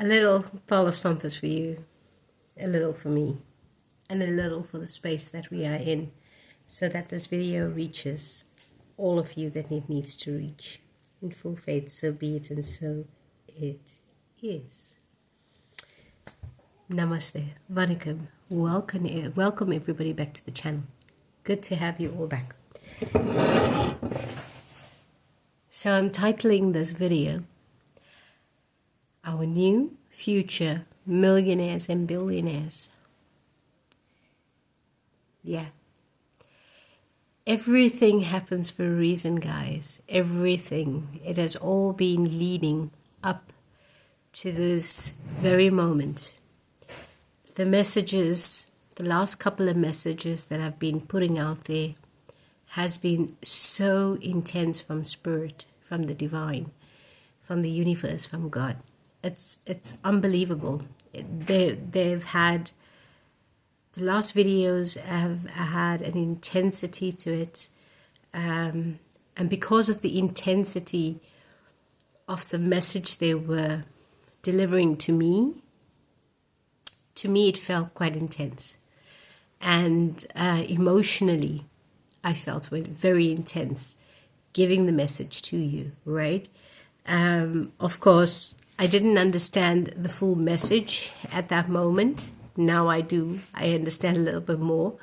A little Palo Santos for you, a little for me, and a little for the space that we are in, so that this video reaches all of you that it needs to reach. In full faith, so be it, and so it is. Namaste, Vanakkam, welcome everybody back to the channel. Good to have you all back. So I'm titling this video, Our New Future Millionaires and Billionaires. Yeah. Everything happens for a reason, guys. Everything. It has all been leading up to this very moment. The messages, the last couple of messages that I've been putting out there has been so intense from Spirit, from the Divine, from the universe, from God. It's unbelievable. They've had, the last videos have had an intensity to it, and because of the intensity of the message they were delivering to me it felt quite intense, and emotionally I felt very intense giving the message to you, right? Of course, I didn't understand the full message at that moment. Now I do. I understand a little bit more.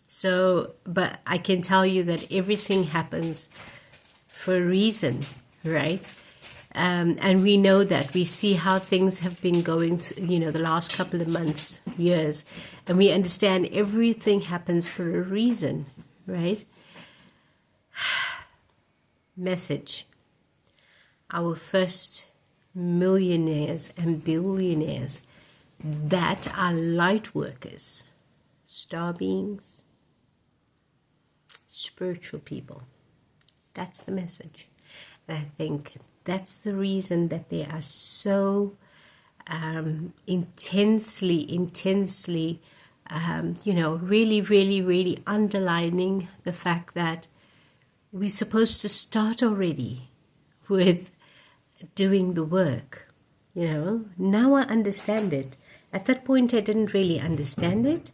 So, but I can tell you that everything happens for a reason, right? And we know that. We see how things have been going, the last couple of months, years. And we understand everything happens for a reason, right? Message. Our first millionaires and billionaires that are light workers, star beings, spiritual people. That's the message. And I think that's the reason that they are so intensely, really underlining the fact that we're supposed to start already with doing the work. Now I understand it. At that point I didn't really understand it,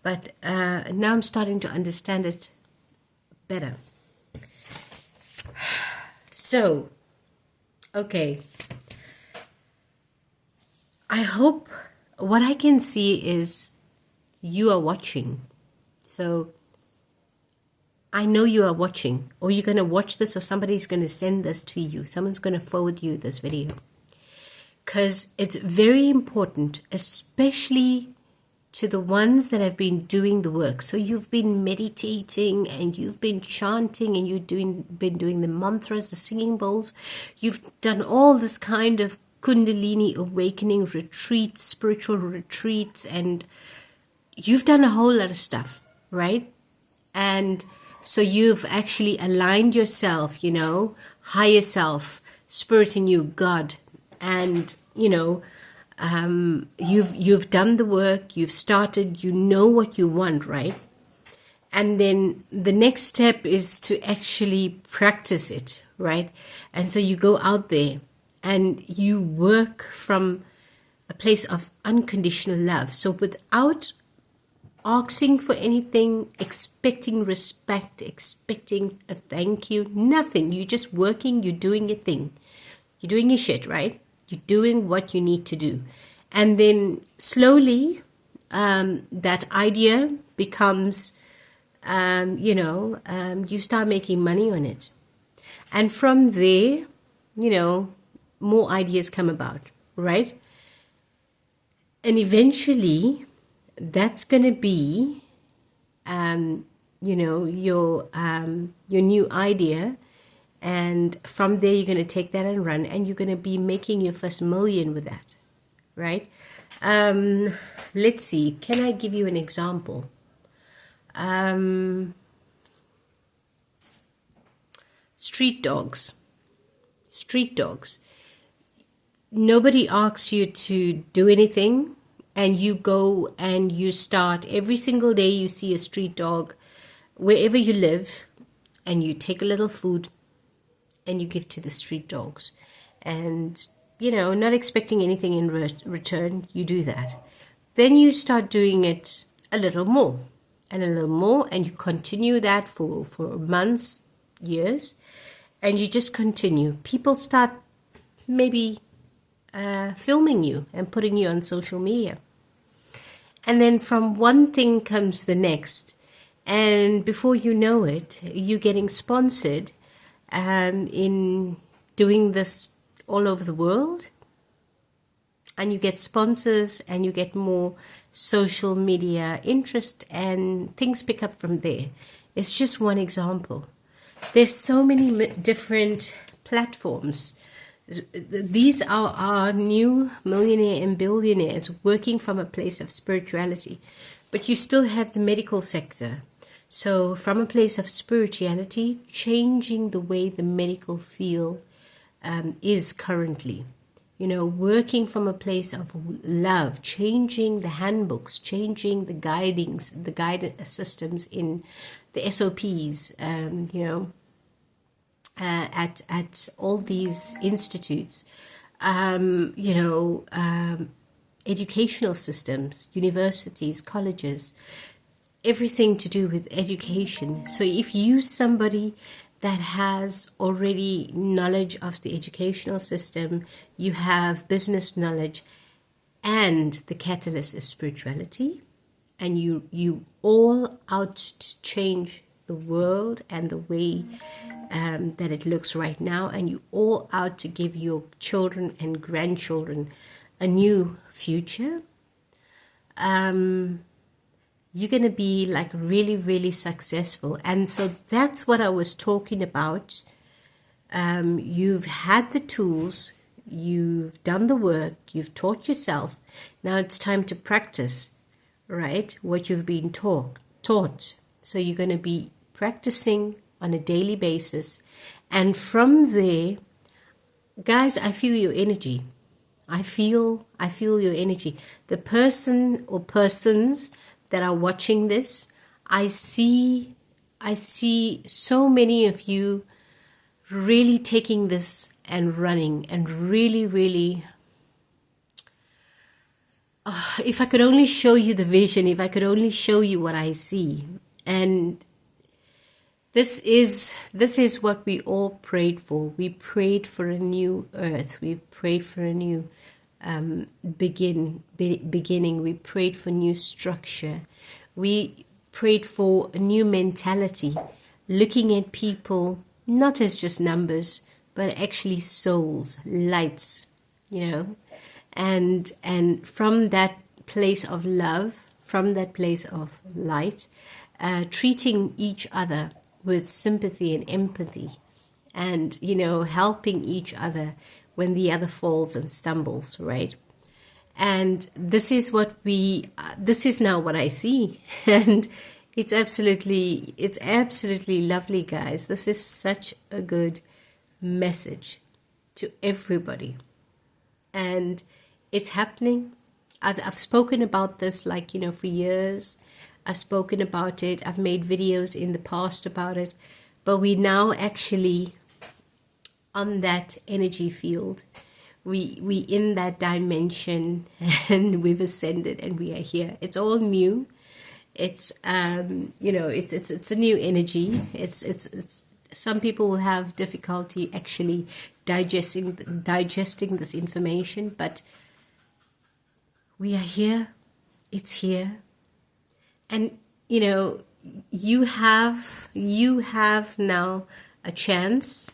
but now I'm starting to understand it better. So, okay, I hope what I can see is you are watching. So I know you are watching, or you're going to watch this, or somebody's going to send this to you. Someone's going to forward you this video. Because it's very important, especially to the ones that have been doing the work. So you've been meditating and you've been chanting and you've been doing the mantras, the singing bowls. You've done all this kind of Kundalini awakening retreats, spiritual retreats, and you've done a whole lot of stuff, right? And so you've actually aligned yourself, higher self, spirit in you, God. And, you've done the work, you've started, you know what you want, right? And then the next step is to actually practice it, right? And so you go out there and you work from a place of unconditional love. So without asking for anything, expecting respect, expecting a thank you, nothing. You're just working, you're doing your thing. You're doing your shit, right? You're doing what you need to do. And then slowly, that idea becomes, you start making money on it. And from there, more ideas come about, right? And eventually, that's going to be, your new idea. And from there, you're going to take that and run, and you're going to be making your first million with that, right? Let's see. Can I give you an example? Street dogs. Nobody asks you to do anything, and you go and you start. Every single day you see a street dog wherever you live, and you take a little food and you give to the street dogs. And not expecting anything in return, you do that. Then you start doing it a little more and a little more, and you continue that for months, years, and you just continue. People start maybe filming you and putting you on social media. And then from one thing comes the next. And before you know it, you're getting sponsored in doing this all over the world. And you get sponsors and you get more social media interest, and things pick up from there. It's just one example. There's so many different platforms. These are our new millionaire and billionaires working from a place of spirituality. But you still have the medical sector. So from a place of spirituality, changing the way the medical field is currently. Working from a place of love, changing the handbooks, changing the guidance systems in the SOPs, at all these institutes, educational systems, universities, colleges, everything to do with education. So if you somebody that has already knowledge of the educational system, you have business knowledge, and the catalyst is spirituality, and you all out to change the world and the way that it looks right now, and you all out to give your children and grandchildren a new future, you're going to be like really, really successful. And so that's what I was talking about. You've had the tools, you've done the work, you've taught yourself. Now it's time to practice, right? What you've been taught. So you're going to be practicing on a daily basis. And from there, guys, I feel your energy. I feel your energy. The person or persons that are watching this, I see so many of you really taking this and running, and really, really, if I could only show you the vision, if I could only show you what I see. And this is what we all prayed for. We prayed for a new earth. We prayed for a new beginning. We prayed for new structure. We prayed for a new mentality, looking at people not as just numbers, but actually souls, lights, and from that place of love, from that place of light, treating each other with sympathy and empathy, and helping each other when the other falls and stumbles, right? And this is now what I see. And it's absolutely lovely, guys. This is such a good message to everybody. And it's happening. I've spoken about this for years. I've spoken about it. I've made videos in the past about it. But we now actually on that energy field. We in that dimension, and we've ascended, and we are here. It's all new. It's it's a new energy. It's some people will have difficulty actually digesting this information, but we are here. It's here. And you have now a chance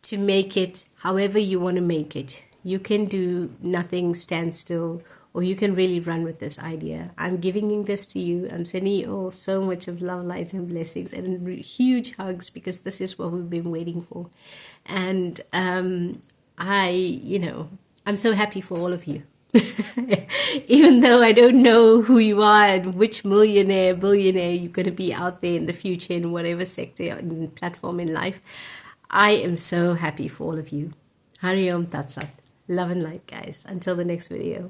to make it however you want to make it. You can do nothing, stand still, or you can really run with this idea. I'm giving this to you. I'm sending you all so much of love, light, and blessings, and huge hugs, because this is what we've been waiting for. And I'm so happy for all of you. Even though I don't know who you are and which millionaire, billionaire you're going to be out there in the future, in whatever sector and platform in life, I am so happy for all of you. Hari Om Tat Sat. Love and light, guys. Until the next video.